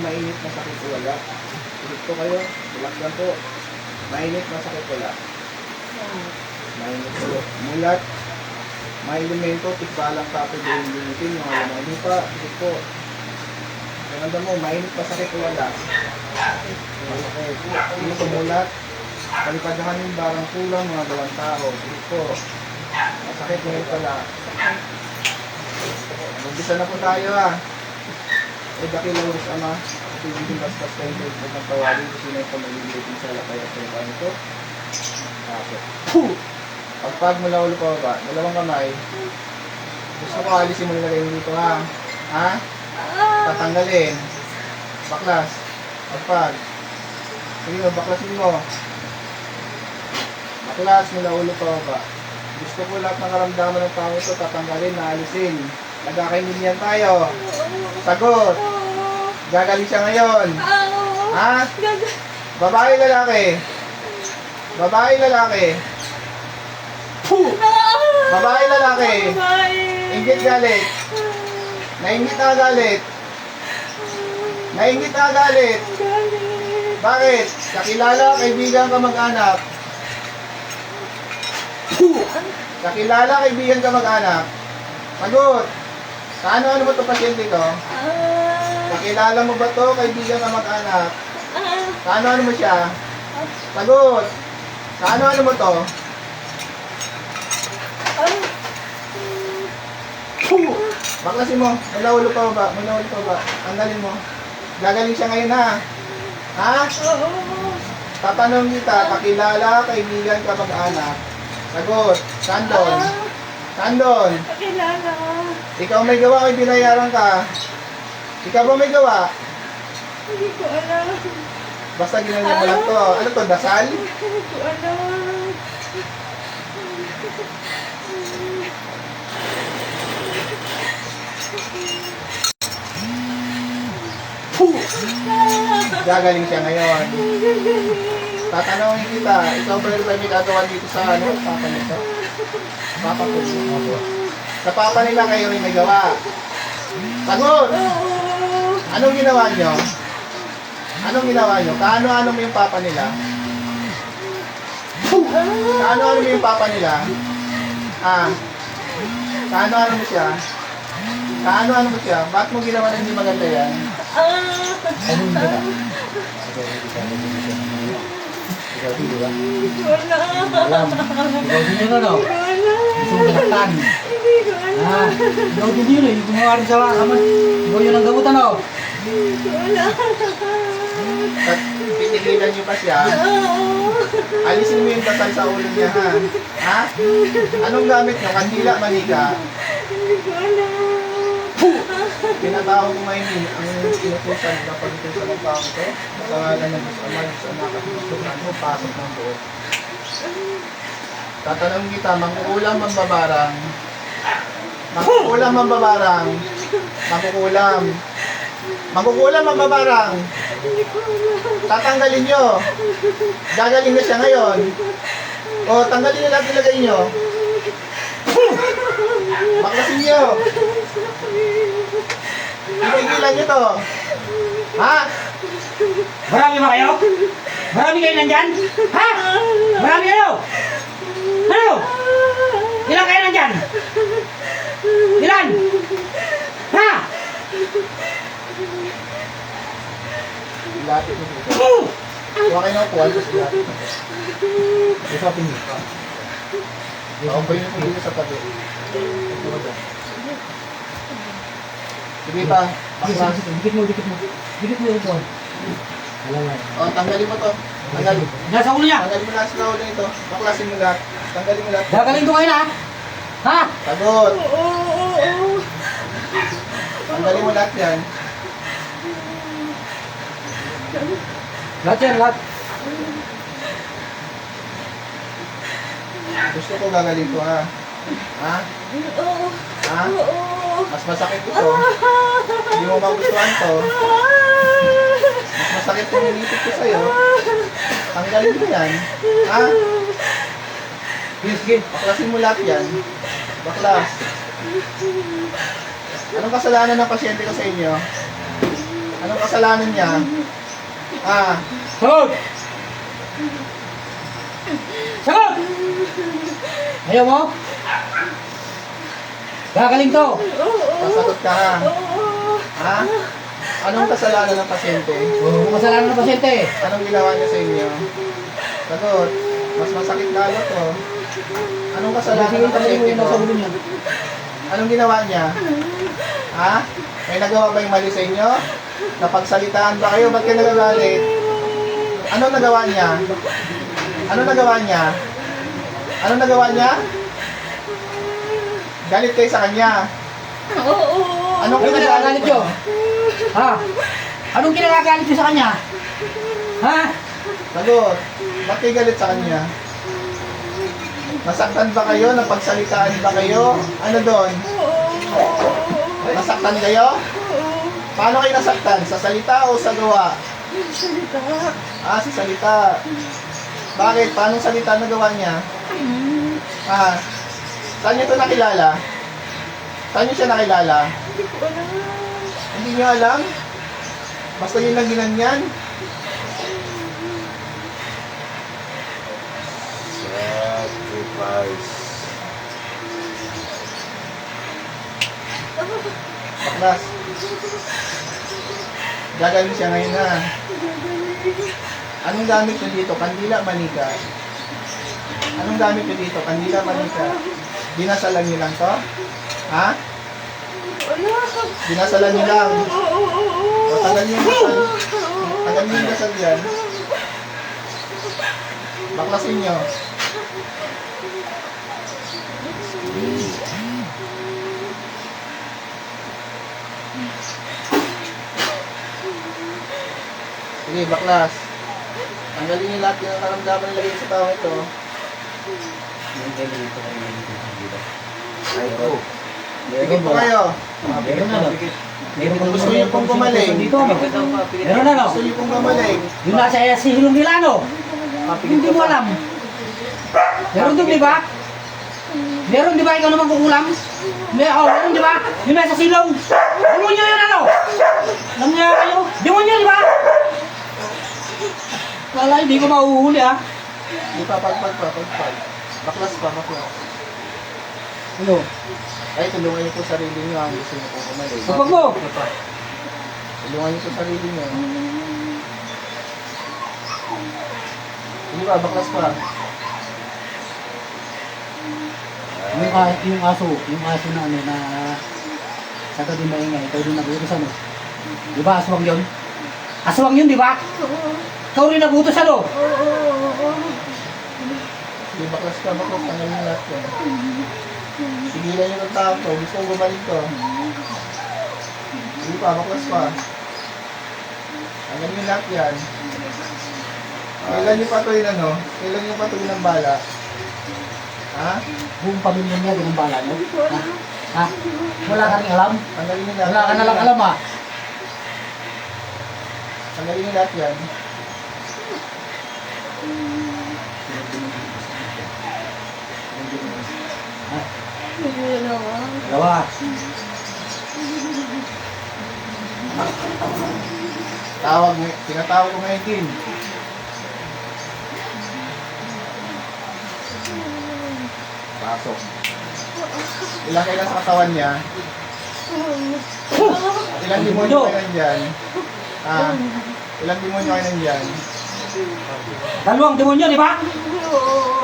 mainit, masakit o wala? Ulit po kayo. Relax lang po. Mainit, masakit wala? Mainit po. Mulat. May elemento, tikbalang kapag yung limitin, yung alam mo pa. Ulit po. Maganda mo, mainit, masakit o wala? Masakit. Hindi sumulat. Palipadahan yung barang kulang, mga dalawang tao. Ulit po. Masakit ngayon pala. Mag-isa na po tayo Eh, dakilawas ama. Pagpipigil basta tayo ng tawagin kung sino yung pamililitin sa lakay at yung kanya ito. Pagpag mula ulo pa ba? Dalawang kamay. Gusto ko alisin mo nilagay mo dito ha? Tatanggalin. Baklas. Pagpag. Sige mo, baklasin mo. Baklas mula ulo pa ba? Gusto ko lahat ng karamdaman ng tao ito, tatanggalin, naalisin. Nagkakaintindihan tayo. Sagot. Gagaling siya ngayon. Ha? Babae, lalaki? Babae, lalaki? Babae, lalaki? Inggit, galit? Nainggit na galit? Nainggit na galit? Bakit? Kakilala, kaibigan ka mag-anak? Kakilala, kaibigan ka mag-anak? Sagot. Ano ba ito pasyente ko? Kakilala mo ba ito, kaibigan ka mag-anak? Ano mo siya? Sagot. Ano mo ito? Baklasin mo. May naulo pa ba? May naulo pa ba? Tanggalin mo. Gagaling siya ngayon ha? Tatanong kita, kakilala, kaibigan ka mag-anak? Sagot. Saan doon? Saan doon? Kakilala. Ikaw may gawa, may binayaran ka. Ikaw ba may gawa? Hindi ko alam. Basta ginanyan mo lang to. Ano to, dasal? Hindi ko alam. Gagaling siya ngayon. Tatanungin kita, ikaw ba rin ba may gagawa dito sa papa nito? Papa ko. Sa papa nila kayo rin may gawa. Sagot! Anong ginawa nyo? Anong ginawa nyo? Kaano-ano mo yung papa nila? Kaano-ano mo yung papa nila? Kaano-ano mo siya? Kaano-ano mo siya? Bakit mo ginawa na hindi maganda yan? Anong ginawa? Ikaw din, di ba? Hindi ko alam. Alam. Ikaw din yun, ano? Gusto mo kinaktan. Hindi ko alam. Ikaw din yun, yung gumawa rin sa kaman. Ikaw yun ang gamot, ano? Hindi ko alam. At pinigilan nyo pa siya. Alisin mo yung dasal sa ulo niya, ha? Anong gamit nyo? Kandila, manika? Hindi ko alam. Pinatao ko ngayon ang inutusan na pag-itusan ng tao ito. Masangalan ng Diyos Ama, Diyos Anak at Diyos Ano, pasok ng buo. Tatanong kita, mangkukulam ang babarang. Mangkukulam ang babarang. Mangkukulam. Mangkukulam ang babarang. Hindi ko alam. Tatanggalin nyo. Gagaling na siya ngayon. O, tanggalin nyo lahat ilagay nyo. Baklasin nyo. Ipigilan nyo to. Ha? Marami ba kayo? Marami kayo nandyan? Ha? Marami kayo? Ano? Ilan kayo nandyan? Ilan? Ha? Lapit nyo dito. Huwag kayo na upuan. Isapin niyo. Naumpay nyo po dito sa tabi. Sige pa. Baklas. Dikit mo, dikit mo. Dikit mo yung buwan. Wala nga. O, tanggalin mo to. Tanggalin. Nasa ulo niya. Tanggalin mo lahat sa ulo nito. Baklasin mo lahat. Tanggalin mo lahat. Gagaling ko kayo na. Ha? Sagot. Oo. Tanggalin mo lahat yan. Lahat yan, lahat. Gusto ko gagaling ko ha. Ha? Oo. Ha? Oo. Mas masakit ito. Hindi mo magustuhan to. Mas masakit yung inipit ko sa'yo. Tanggalin mo yan. Ha? Sige. Baklasin mo lahat yan. Baklas. Anong kasalanan ng pasyente ko sa inyo? Anong kasalanan niya? Ah, Sagot! Sagot! Ayaw mo? Gagaling to. sasagot ka ha. Oo. Ha? Anong kasalanan ng pasyente? Oh, kasalanan ng pasyente. Anong ginawa niya sa inyo? Sagot. Mas masakit lalo to. Anong kasalanan ng pasyente mo? Anong ginawa niya? Ha? May nagawa ba yung mali sa inyo? Napagsalitaan ba kayo? Ba't kayo nagagalit? Anong nagawa niya? Anong nagawa niya? Anong nagawa niya? Galit kayo sa kanya. Oo. Anong Anong kinagagalit kinagalit nyo? mo? Ha? Anong kinagagalit nyo sa kanya? Ha? Sagot. Ba't kayo galit sa kanya? Nasaktan ba kayo? Napagsalitaan ba kayo? Ano doon? Nasaktan kayo? Paano kayo nasaktan? Sa salita o sa gawa? Salita. Ah, sa salita. Bakit? Paano salita na gawa niya? Ah, saan niyo ito nakilala? Saan niyo siya nakilala? Hindi ko alam. Hindi niyo alam? Basta yun lang ginanyan? Sacrifice. Baklas. Gagaling siya ngayon na. Anong gamit nyo dito? Kandila, manika. Anong gamit nyo dito? Kandila, manika. Dinasalan nyo lang to? Ha? Wala. Dinasalan nyo lang. O, tagal nyo yung dasal. Tagal nyo yung dasal yan. Baklasin nyo. Sige, baklas. Tanggalin niyo lahat ng karamdaman na lagay sa tao ito. Ay, ko. Pikit po kayo. Meron na, no? Meron Kung gusto niyo pong gumaling, dito, no? Meron na, no? gusto niyo pong gumaling, Yung nasa silong nila, no? Hindi mo alam. Meron doon, di ba? Meron, di ba? Ikaw naman kukulam? Meron, di ba? Yung nasa silong. Demonyo yun, ano? Alam niya kayo? Demonyo, di ba? Wala, hindi ko mauhuli, ah. di pa, pagpag. Baklas pa, baklas. Ano? Ay, tulungan niyo po sarili niyo ang gusto niyo pong gumaling. Kapag mo! Tulungan niyo po sarili niyo. Hindi pa, baklas pa. Yung aso na ano na sa tabi maingay, ikaw din nagutos ano? Di ba aswang yun? Aswang yun, di ba? Ikaw rin nagutos ano? Hindi, baklas pa, baklas. Tanggalin niyo lahat yan. Sigilan niyo ng tao to. Gusto kong gumaling to. Hindi pa, baklas pa. Tanggalin niyo lahat yan. Kailan niyo pa ito yun ano? Kailan niyo pa ito yun ang bala? Ha? Buong pamilya niya, ganun bala niyo? Ha? Ha? Wala ka rin alam? Tanggalin niyo lahat. Wala ka na lang alam ah. Tanggalin niyo lahat yan. Ha? Hindi naman. Gawa. Tinatawag ko ngayon din. Pasok. Ilang kailan sa katawan niya? Ilang demonyo kayo nandyan? Ah, ilang demonyo kayo nandyan? Dalawang demonyo, di ba?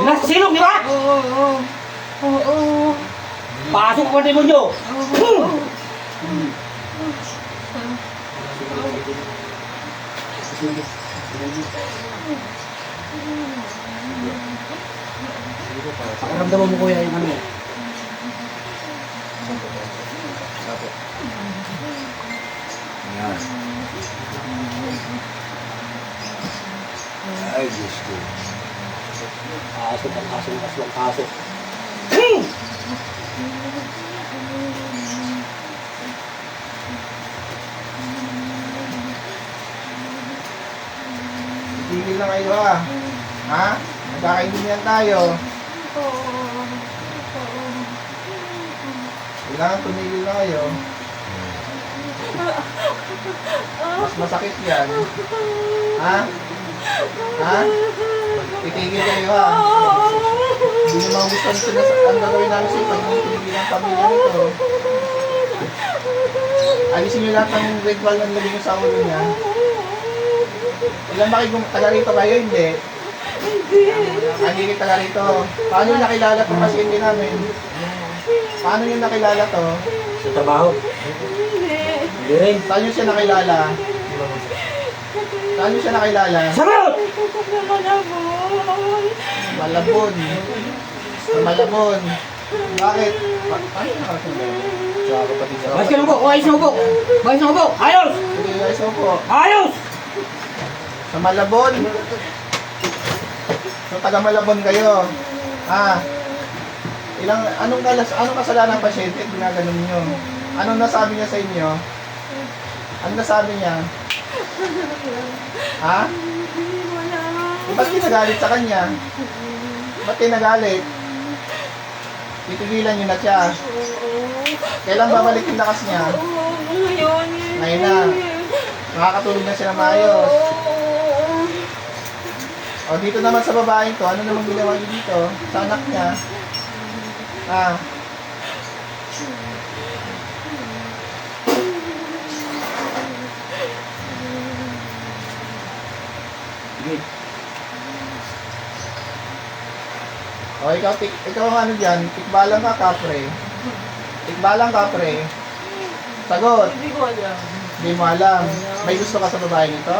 Yung nasa silong, di ba? Oo. Pasok ko demonyo. Pakiramdaman mo kuya yung ano mo. Yan. Ay, Diyos ko. Pasok, pasok. Tigil na kayo ha. Ha? Magkakaintindihan tayo. Kailangan tumigil na kayo. Mas masakit yan. Ha? Ha? Titigil kayo ha. Hindi nyo magustuhan ang gagawin namin sa'yo pag hindi tinigil ang pamilya nito. Alisin nyo lahat ng red ball na nilagay nyo sa ulo niya. Ilan ba kayo taga rito kayo? Hindi. Hindi taga rito. Paano nyo nakilala itong pasyente namin? Paano nyo nakilala to? Sa trabaho. Hindi rin. Saan nyo siya nakilala? Saan nyo siya nakilala? Sagot! Malabon. Sa Malabon. Bakit? Paano nakarating ba yun? Sa kapatid sa Bayos ka ng upo. Bayos ng upo. Bayos ng upo. Ayos! Sige guys, opo. Ayos! Sa Malabon. So taga Malabon kayo. Anong kasalanan ng pasyente? Ginaganon nyo. Anong nasabi niya sa inyo? Anong nasabi niya? Ha? Ba't kinagalit sa kanya? Ba't kinagalit? Titigilan niyo na siya. Kailan babalik yung lakas niya? Ngayon na. Makakatulog na siya na maayos. O dito naman sa babae to, ano namang ginawa niyo dito? Sa anak niya? Sige. O ikaw ang ano dyan, tikbalang ka kapre. Tikbalang kapre. Sagot. Hindi ko alam. Hindi mo alam. May gusto ka sa babae nito?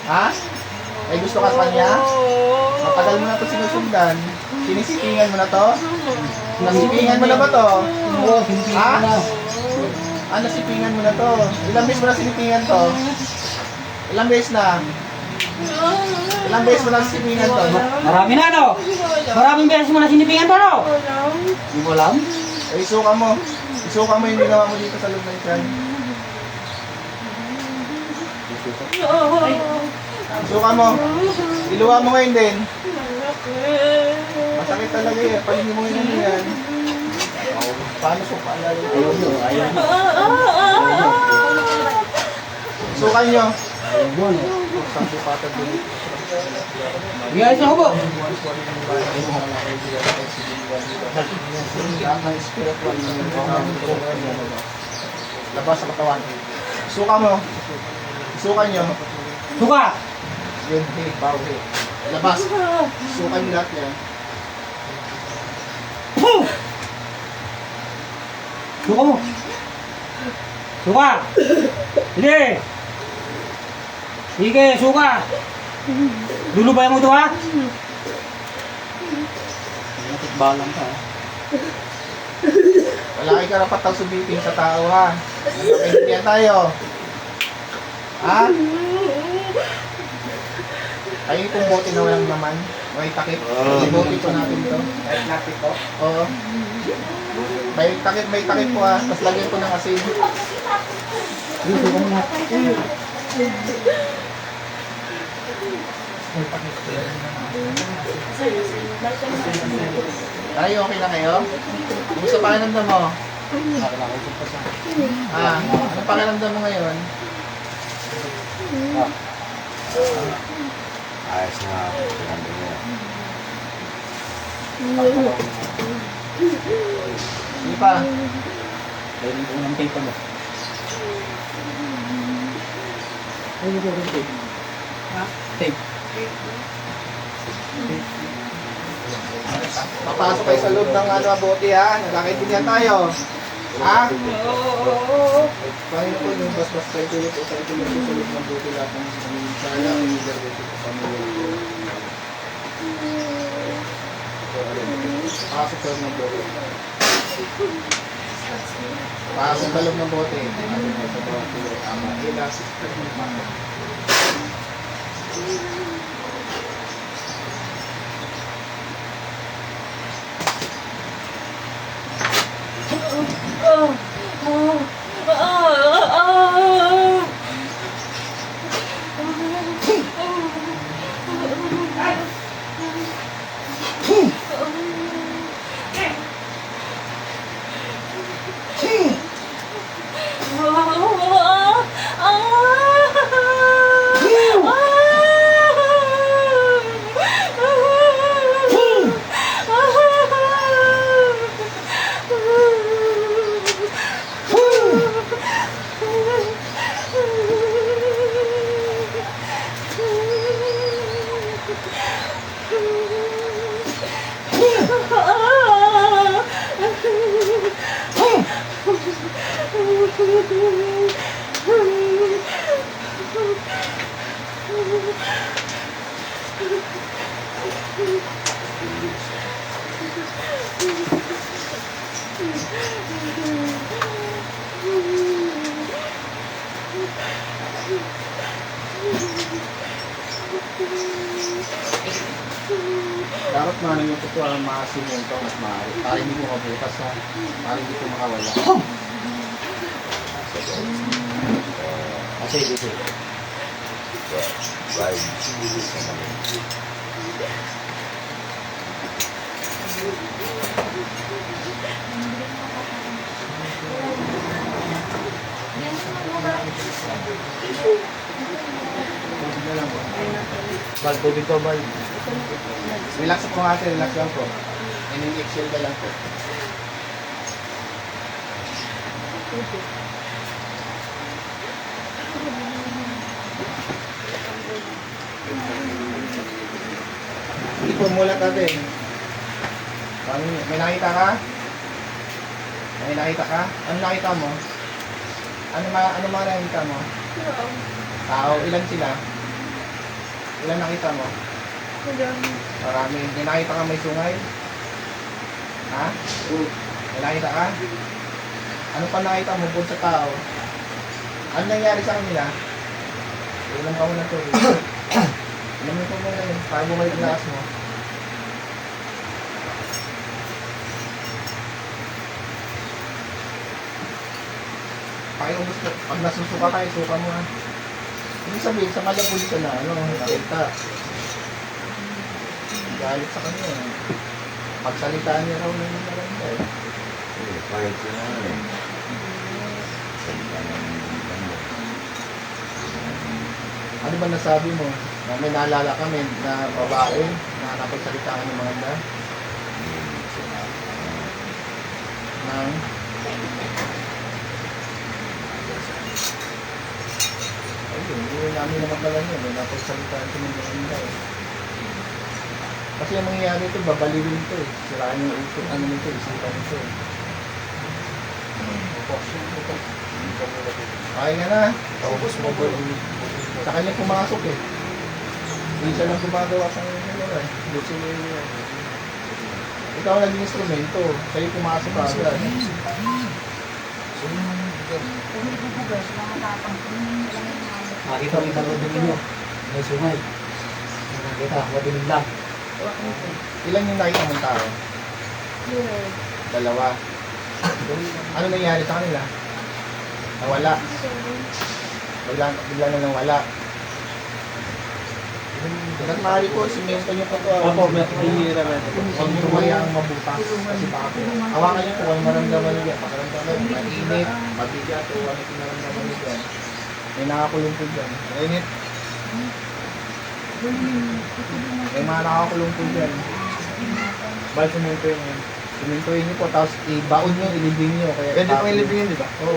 Ha? May gusto ka sa kanya? Matagal mo na ito sinusundan. Sinisipingan mo na to? Nasipingan mo na ba to? Oo, sinipingan Ha? na. Nasipingan mo na to. Ilang beses mo na sinipingan to? Ilang beses na? Ilang beses mo na sinipingan to? Marami na, no? Maraming beses mo na sinipingan to, no? Hindi mo alam? Isuka mo. Isuka mo yung ginawa mo dito sa loob ng tiyan. Isuka mo. Iluwa mo ngayon din. Masakit talaga eh. Palingin mo yun yan. Paano suka? Ayaw nyo, ayaw nyo. Sukan nyo. Ayaw nyo, no? Saan sukatan dun? Bigay sa upo. Labas sa katawan. Suka mo. Suka nyo. Suka! Yun, hilik, bawi. Labas. Suka nyo lahat yan. Puh! Suka mo. Suka! Sige! Sige, suka! Lulubayan mo ito, ha? Balang ka, ha? Wala kayo karapatang subitin sa tao ha. Nagkakaintindihan tayo. Ha? Kayo itong bote na walang naman. May takip. May bote po natin ito. May takip po? Oo. May takip po ha. Tapos lagyan ko ng asin. Sige, suka mo na. Tayo, okay na kayo? Kumusta pakiramdam mo? Ano pakiramdam mo ngayon? Ayos na. Pinando mo. Hindi pa. Pwede ko ng tape mo. Pwede ko ng tape. Ha? Tape. Papasok kayo sa loob ng bote ha. Nagkakaintindihan tayo. Ha? Panginoon po yung basbas kayo tulog o kayo tulog sa loob ng bote lahat ng sala ang leader dito sa pamilya. Pasok sa loob ng bote. Pasok sa loob ng bote. Ano mo sa bawat tulog. Ama. Ilas. Dapat maano yung totoo ang maasim yung ito mas maaari. Para hindi mo mabutas ha. Para hindi ko makawala. Kasi dito. Bye. Sa mga. Tubig na lang po. Bal, tubig ko, bal. Relax po nga ate, relax lang po. In-exhale ka lang po. Hindi po mulat ate. May nakita ka? May nakita ka? Ano nakita mo? Ano mga nakita mo? Tao, ilan sila? Ilan nakita mo? Marami. May nakita ka may sungay? Ha? May nakita ka? Ano pa nakita mo bukod sa tao? Ano nangyari sa kanila? Ilan pa mo na to? Ilan mo muna yun? Para bumalik ang lakas mo. Pakiubos ko. Pag nasusuka tayo, suka mo ha. Ibig sabihin, sa malabon ka na, nakita. Galit sa kanya. Pagsalitaan niya raw ng maganda eh. Kahit yun ano eh. Salita ng ganda. Ano ba nasabi mo? Na may naalala kami na babae na napagsalitaan ng maganda? Nang ayun, hindi namin naman pala yun. Napagsalitaan ko ng maganda eh. Kasi ang mangyayari ito, babaliwin ito eh. Siraan yung ito, ano nito, isipan ito eh. Okay nga na. Tapos mo ba? Sa kanya pumasok eh. Hindi siya lang gumagawa sa kanya eh. Ikaw ang naging instrumento. Sa'yo pumasok ka agad. Nakita mo yung talodin ninyo. May sungay. Nakita, madilim lang. Ilan yung nakita mong tao? Dalawa. Ano nangyari sa kanila? Nawala. Bigla na nawala. Hanggat maaari po, simento niyo po ito. Huwag niyo hayang mabutas. Kasi baka po, hawakan niyo po kung maramdaman niyo. Makaramdaman niyo, mainit, mabigat, o ano yung naramdaman niyo dyan. May nakakulong po dyan. Mainit. May mga nakakulong po dyan. Bal, simentoin niyo. Simentoin niyo po, tapos ibaon niyo, ilibing niyo. Pwede pong ilibingin, di ba? Oo.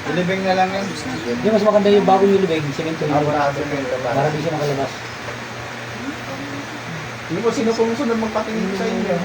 Ilibing na lang yan. Hindi, mas maganda yung bago yung lubeg. Semento yun. Para semento ba? Para di siya makalabas. Hindi po, sino pong sunod magpatingin sa inyo?